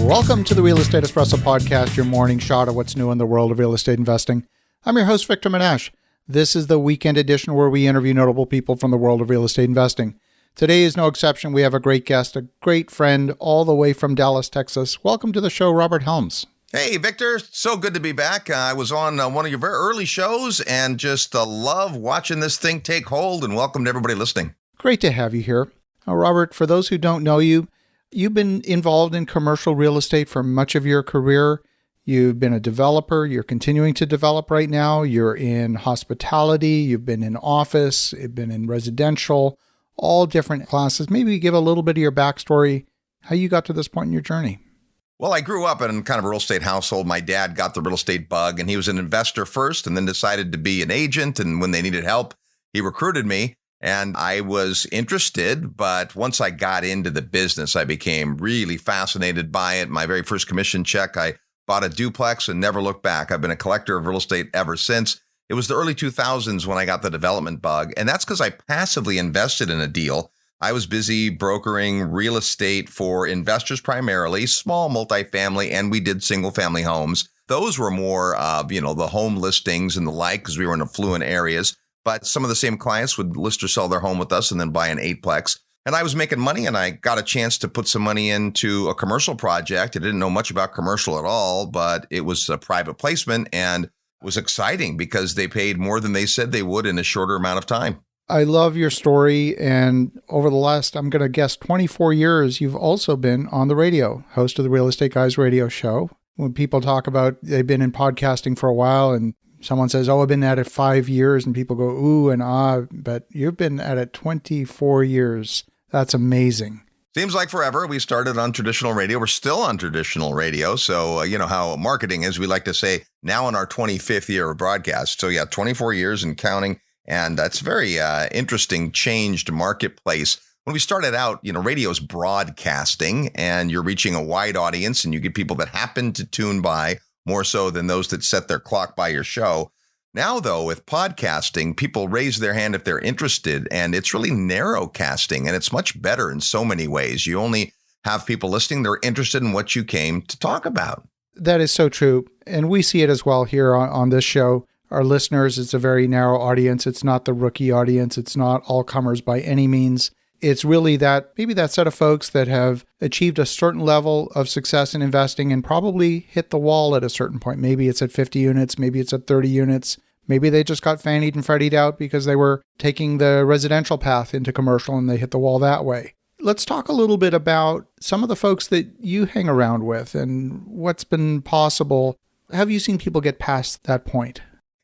Welcome to the Real Estate Espresso Podcast, your morning shot of what's new in the world of real estate investing. I'm your host, Victor Menashe. This is the weekend edition where we interview notable people from the world of real estate investing. Today is no exception. We have a great guest, a great friend, all the way from Dallas, Texas. Welcome to the show, Robert Helms. Hey, Victor. So good to be back. I was on one of your very early shows and just love watching this thing take hold, and welcome to everybody listening. Great to have you here. Robert, for those who don't know you, you've been involved in commercial real estate for much of your career. You've been a developer. You're continuing to develop right now. You're in hospitality. You've been in office. You've been in residential, all different classes. Maybe give a little bit of your backstory, how you got to this point in your journey. Well, I grew up in kind of a real estate household. My dad got the real estate bug, and he was an investor first and then decided to be an agent. And when they needed help, he recruited me. And I was interested, but once I got into the business, I became really fascinated by it. My very first commission check, I bought a duplex and never looked back. I've been a collector of real estate ever since. It was the early 2000s when I got the development bug, and that's because I passively invested in a deal. I was busy brokering real estate for investors primarily, small multifamily, and we did single family homes. Those were more, the home listings and the like, because we were in affluent areas. But some of the same clients would list or sell their home with us and then buy an eightplex. And I was making money, and I got a chance to put some money into a commercial project. I didn't know much about commercial at all, but it was a private placement and was exciting because they paid more than they said they would in a shorter amount of time. I love your story. And over the last, I'm going to guess, 24 years, you've also been on the radio, host of the Real Estate Guys radio show. When people talk about they've been in podcasting for a while and someone says, I've been at it 5 years, and people go, ooh and ah, but you've been at it 24 years. That's amazing. Seems like forever. We started on traditional radio. We're still on traditional radio. So, you know how marketing is. We like to say now in our 25th year of broadcast. So, yeah, 24 years and counting. And that's very interesting, changed marketplace. When we started out, radio is broadcasting, and you're reaching a wide audience, and you get people that happen to tune by more so than those that set their clock by your show. Now, though, with podcasting, people raise their hand if they're interested, and it's really narrow casting, and it's much better in so many ways. You only have people listening, they're interested in what you came to talk about. That is so true. And we see it as well here on this show. Our listeners, it's a very narrow audience. It's not the rookie audience. It's not all comers by any means. It's really maybe that set of folks that have achieved a certain level of success in investing and probably hit the wall at a certain point. Maybe it's at 50 units, maybe it's at 30 units. Maybe they just got fannied and freddied out because they were taking the residential path into commercial and they hit the wall that way. Let's talk a little bit about some of the folks that you hang around with and what's been possible. Have you seen people get past that point?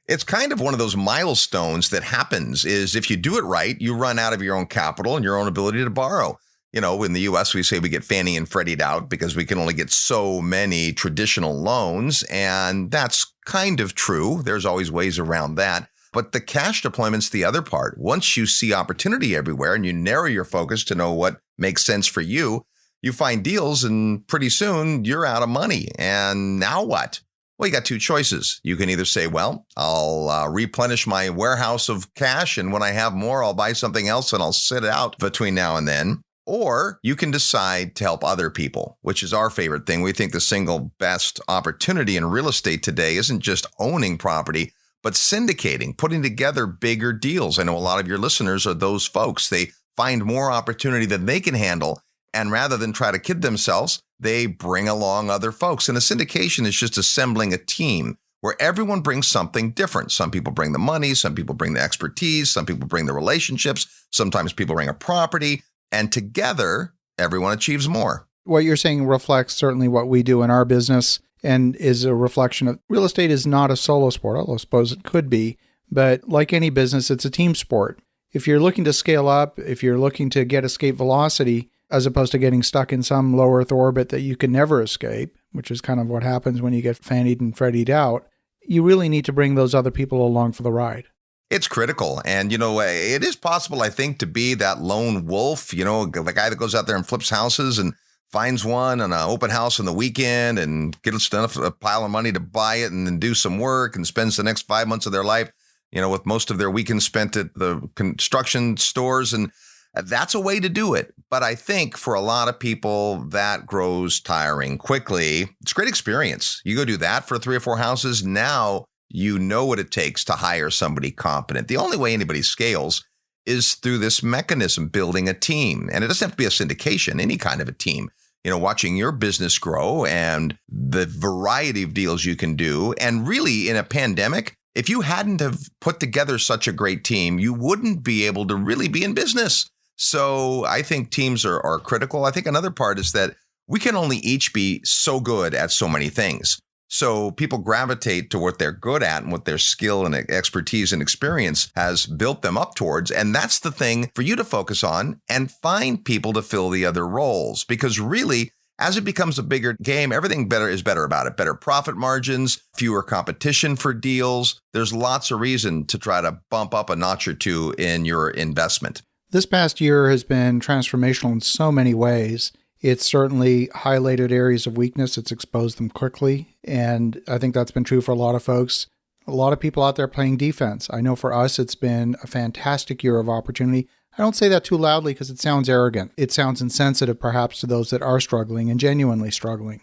It's kind of one of those milestones that happens is if you do it right, you run out of your own capital and your own ability to borrow. In the U.S., we say we get Fannie and Freddie'd out because we can only get so many traditional loans. And that's kind of true. There's always ways around that. But the cash deployment's the other part. Once you see opportunity everywhere and you narrow your focus to know what makes sense for you, you find deals and pretty soon you're out of money. And now what? Well, you got two choices. You can either say, well, I'll replenish my warehouse of cash, and when I have more, I'll buy something else and I'll sit it out between now and then. Or you can decide to help other people, which is our favorite thing. We think the single best opportunity in real estate today isn't just owning property, but syndicating, putting together bigger deals. I know a lot of your listeners are those folks. They find more opportunity than they can handle, and rather than try to kid themselves, they bring along other folks. And a syndication is just assembling a team where everyone brings something different. Some people bring the money, some people bring the expertise, some people bring the relationships, sometimes people bring a property, and together, everyone achieves more. What you're saying reflects certainly what we do in our business and is a reflection of real estate is not a solo sport, although I suppose it could be. But like any business, it's a team sport. If you're looking to scale up, if you're looking to get escape velocity, as opposed to getting stuck in some low Earth orbit that you can never escape, which is kind of what happens when you get fannied and freddied out, you really need to bring those other people along for the ride. It's critical. And, it is possible, I think, to be that lone wolf, the guy that goes out there and flips houses and finds one on an open house on the weekend and gets enough a pile of money to buy it and then do some work and spends the next 5 months of their life, with most of their weekends spent at the construction stores. And that's a way to do it. But I think for a lot of people, that grows tiring quickly. It's a great experience. You go do that for 3 or 4 houses. Now you know what it takes to hire somebody competent. The only way anybody scales is through this mechanism, building a team. And it doesn't have to be a syndication, any kind of a team. Watching your business grow and the variety of deals you can do. And really, in a pandemic, if you hadn't have put together such a great team, you wouldn't be able to really be in business. So I think teams are critical. I think another part is that we can only each be so good at so many things. So people gravitate to what they're good at and what their skill and expertise and experience has built them up towards. And that's the thing for you to focus on and find people to fill the other roles. Because really, as it becomes a bigger game, everything is better about it. Better profit margins, fewer competition for deals. There's lots of reason to try to bump up a notch or two in your investment. This past year has been transformational in so many ways. It's certainly highlighted areas of weakness. It's exposed them quickly. And I think that's been true for a lot of folks. A lot of people out there playing defense. I know for us, it's been a fantastic year of opportunity. I don't say that too loudly because it sounds arrogant. It sounds insensitive perhaps to those that are struggling and genuinely struggling.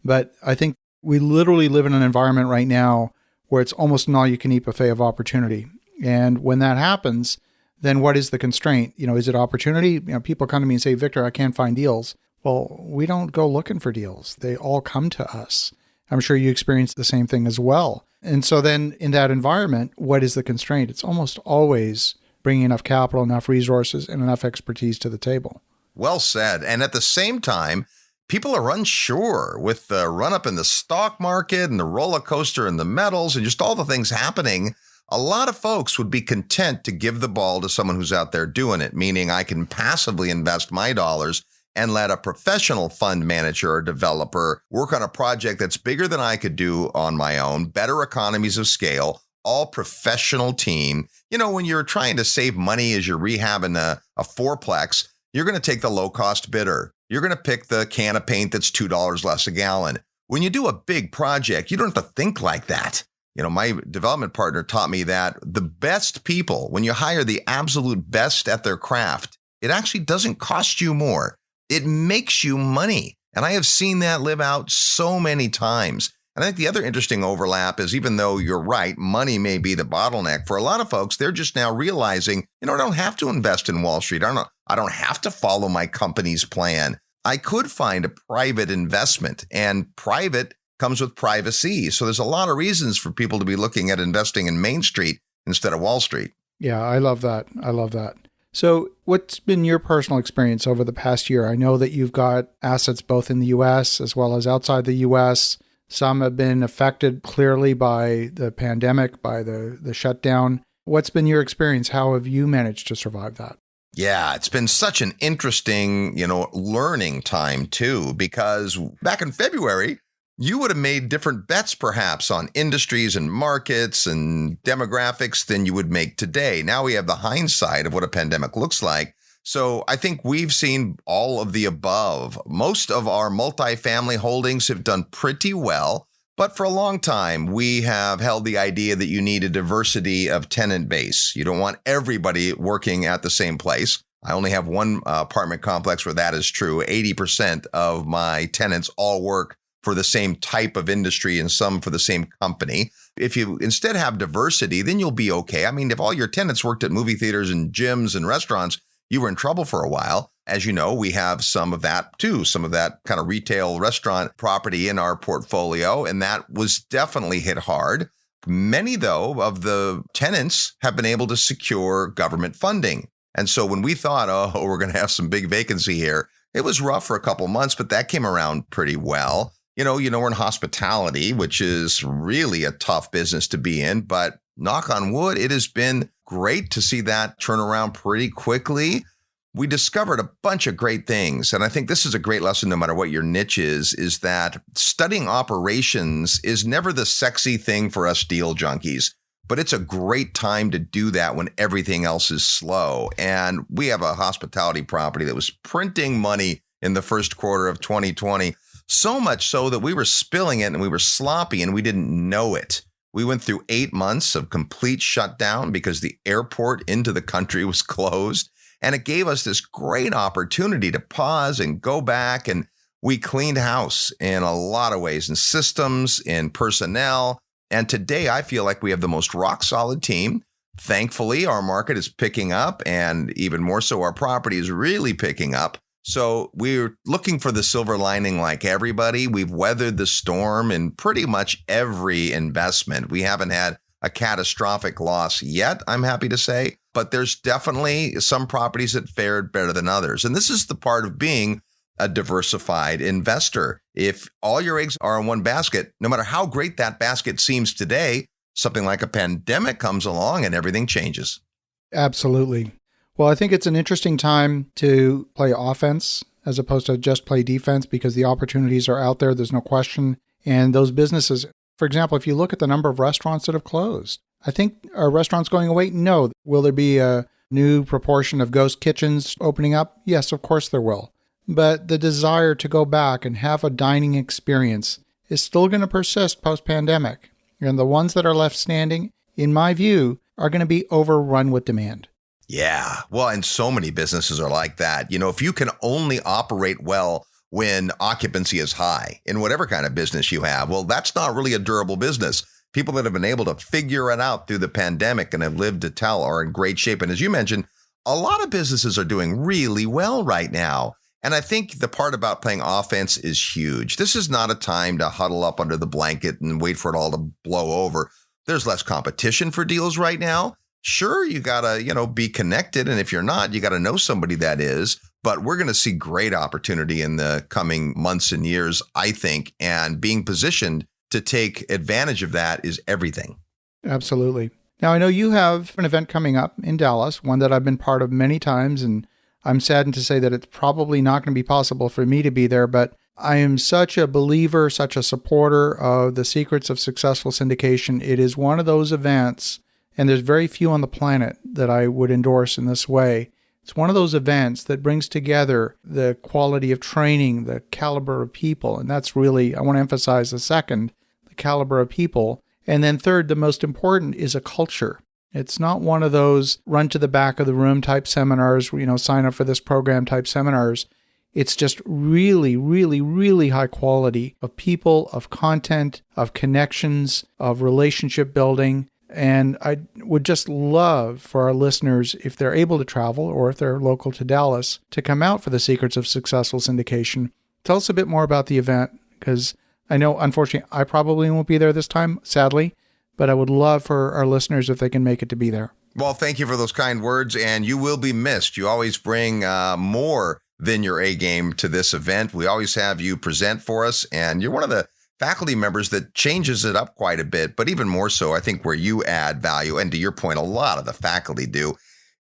But I think we literally live in an environment right now where it's almost an all-you-can-eat buffet of opportunity. And when that happens, then what is the constraint? Is it opportunity? People come to me and say, Victor, I can't find deals. Well, we don't go looking for deals. They all come to us. I'm sure you experience the same thing as well. And so then in that environment, what is the constraint? It's almost always bringing enough capital, enough resources, and enough expertise to the table. Well said. And at the same time, people are unsure with the run up in the stock market and the roller coaster and the metals and just all the things happening. A lot of folks would be content to give the ball to someone who's out there doing it, meaning I can passively invest my dollars and let a professional fund manager or developer work on a project that's bigger than I could do on my own, better economies of scale, all professional team. When you're trying to save money as you're rehabbing a fourplex, you're going to take the low-cost bidder. You're going to pick the can of paint that's $2 less a gallon. When you do a big project, you don't have to think like that. My development partner taught me that the best people, when you hire the absolute best at their craft, it actually doesn't cost you more. It makes you money. And I have seen that live out so many times. And I think the other interesting overlap is, even though you're right, money may be the bottleneck for a lot of folks, they're just now realizing, I don't have to invest in Wall Street. I don't have to follow my company's plan. I could find a private investment, and private comes with privacy. So there's a lot of reasons for people to be looking at investing in Main Street instead of Wall Street. Yeah, I love that. So what's been your personal experience over the past year? I know that you've got assets both in the U.S. as well as outside the U.S. Some have been affected clearly by the pandemic, by the shutdown. What's been your experience? How have you managed to survive that? Yeah, it's been such an interesting, learning time too, because back in February, you would have made different bets perhaps on industries and markets and demographics than you would make today. Now we have the hindsight of what a pandemic looks like. So I think we've seen all of the above. Most of our multifamily holdings have done pretty well, but for a long time, we have held the idea that you need a diversity of tenant base. You don't want everybody working at the same place. I only have one apartment complex where that is true. 80% of my tenants all work for the same type of industry and some for the same company. If you instead have diversity, then you'll be okay. I mean, if all your tenants worked at movie theaters and gyms and restaurants, you were in trouble for a while. As you know, we have some of that too, some of that kind of retail restaurant property in our portfolio, and that was definitely hit hard. Many, though, of the tenants have been able to secure government funding. And so when we thought, we're going to have some big vacancy here, it was rough for a couple months, but that came around pretty well. We're in hospitality, which is really a tough business to be in, but knock on wood, it has been great to see that turn around pretty quickly. We discovered a bunch of great things. And I think this is a great lesson, no matter what your niche is that studying operations is never the sexy thing for us deal junkies, but it's a great time to do that when everything else is slow. And we have a hospitality property that was printing money in the first quarter of 2020. So much so that we were spilling it and we were sloppy and we didn't know it. We went through 8 months of complete shutdown because the airport into the country was closed. And it gave us this great opportunity to pause and go back, and we cleaned house in a lot of ways, in systems, in personnel. And today I feel like we have the most rock solid team. Thankfully, our market is picking up, and even more so, our property is really picking up. So we're looking for the silver lining like everybody. We've weathered the storm in pretty much every investment. We haven't had a catastrophic loss yet, I'm happy to say, but there's definitely some properties that fared better than others. And this is the part of being a diversified investor. If all your eggs are in one basket, no matter how great that basket seems today, something like a pandemic comes along and everything changes. Absolutely. Well, I think it's an interesting time to play offense as opposed to just play defense because the opportunities are out there. There's no question. And those businesses, for example, if you look at the number of restaurants that have closed, I think are restaurants going away? No. Will there be a new proportion of ghost kitchens opening up? Yes, of course there will. But the desire to go back and have a dining experience is still going to persist post-pandemic. And the ones that are left standing, in my view, are going to be overrun with demand. Yeah. Well, and so many businesses are like that. You know, if you can only operate well when occupancy is high in whatever kind of business you have, well, that's not really a durable business. People that have been able to figure it out through the pandemic and have lived to tell are in great shape. And as you mentioned, a lot of businesses are doing really well right now. And I think the part about playing offense is huge. This is not a time to huddle up under the blanket and wait for it all to blow over. There's less competition for deals right now. Sure, you got to, be connected. And if you're not, you got to know somebody that is. But we're going to see great opportunity in the coming months and years, I think. And being positioned to take advantage of that is everything. Absolutely. Now, I know you have an event coming up in Dallas, one that I've been part of many times, and I'm saddened to say that it's probably not going to be possible for me to be there, but I am such a believer, such a supporter of the secrets of successful syndication. It is one of those events, and there's very few on the planet that I would endorse in this way. It's one of those events that brings together the quality of training, the caliber of people, and that's really, I want to emphasize the second, the caliber of people. And then third, the most important is a culture. It's not one of those run to the back of the room type seminars, sign up for this program type seminars. It's just really, really, really high quality of people, of content, of connections, of relationship building. And I would just love for our listeners, if they're able to travel or if they're local to Dallas, to come out for the Secrets of Successful Syndication. Tell us a bit more about the event, because I know, unfortunately, I probably won't be there this time, sadly, but I would love for our listeners, if they can make it, to be there. Well, thank you for those kind words, and you will be missed. You always bring more than your A game to this event. We always have you present for us, and you're one of the faculty members that changes it up quite a bit. But even more so, I think where you add value, and to your point, a lot of the faculty do,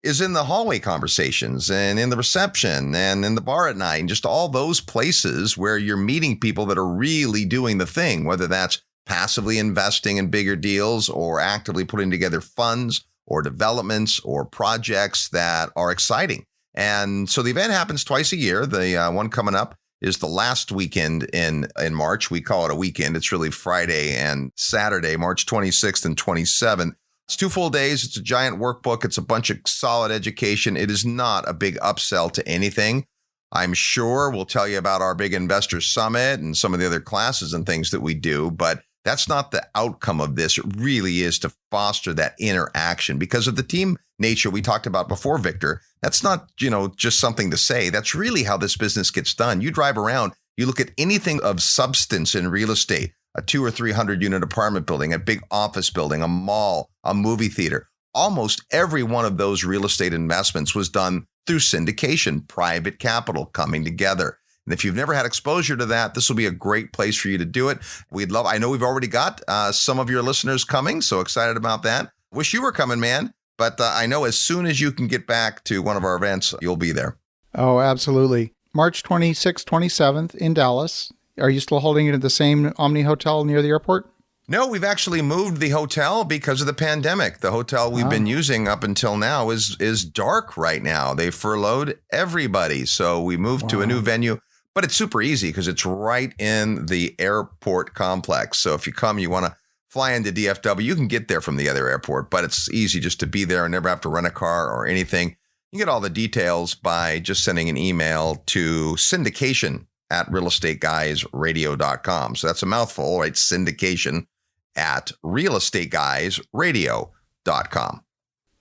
is in the hallway conversations and in the reception and in the bar at night, and just all those places where you're meeting people that are really doing the thing, whether that's passively investing in bigger deals or actively putting together funds or developments or projects that are exciting. And so the event happens twice a year. The one coming up is the last weekend in March. We call it a weekend. It's really Friday and Saturday, March 26th and 27th. It's 2 full days. It's a giant workbook. It's a bunch of solid education. It is not a big upsell to anything. I'm sure we'll tell you about our big investor summit and some of the other classes and things that we do, but that's not the outcome of this. It really is to foster that interaction because of the team nature we talked about before, Victor. That's not, just something to say. That's really how this business gets done. You drive around, you look at anything of substance in real estate, a 200 or 300 unit apartment building, a big office building, a mall, a movie theater. Almost every one of those real estate investments was done through syndication, private capital coming together. And if you've never had exposure to that, this will be a great place for you to do it. I know we've already got some of your listeners coming, so excited about that. Wish you were coming, man. But I know as soon as you can get back to one of our events, you'll be there. Oh, absolutely. March 26th, 27th in Dallas. Are you still holding it at the same Omni Hotel near the airport? No, we've actually moved the hotel because of the pandemic. The hotel we've been using up until now is dark right now. They furloughed everybody. So we moved to a new venue, but it's super easy because it's right in the airport complex. So if you want to fly into DFW, you can get there from the other airport, but it's easy just to be there and never have to rent a car or anything. You get all the details by just sending an email to syndication@realestateguysradio.com. So that's a mouthful, right? Syndication@realestateguysradio.com.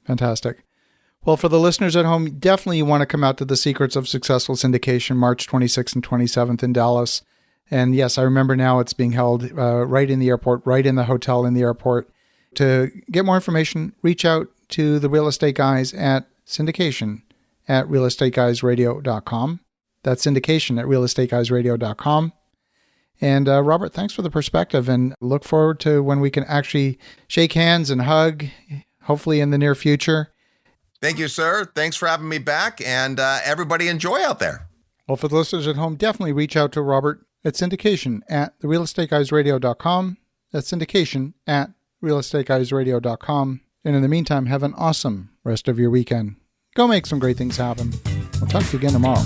Fantastic. Well, for the listeners at home, definitely you want to come out to the Secrets of Successful Syndication, March 26th and 27th in Dallas. And yes, I remember now it's being held right in the airport, right in the hotel in the airport. To get more information, reach out to the Real Estate Guys at syndication@realestateguysradio.com. That's syndication@realestateguysradio.com. And Robert, thanks for the perspective, and look forward to when we can actually shake hands and hug, hopefully in the near future. Thank you, sir. Thanks for having me back, and everybody enjoy out there. Well, for the listeners at home, definitely reach out to Robert at syndication@realestateguysradio.com. That's syndication@realestateguysradio.com. And in the meantime, have an awesome rest of your weekend. Go make some great things happen. We'll talk to you again tomorrow.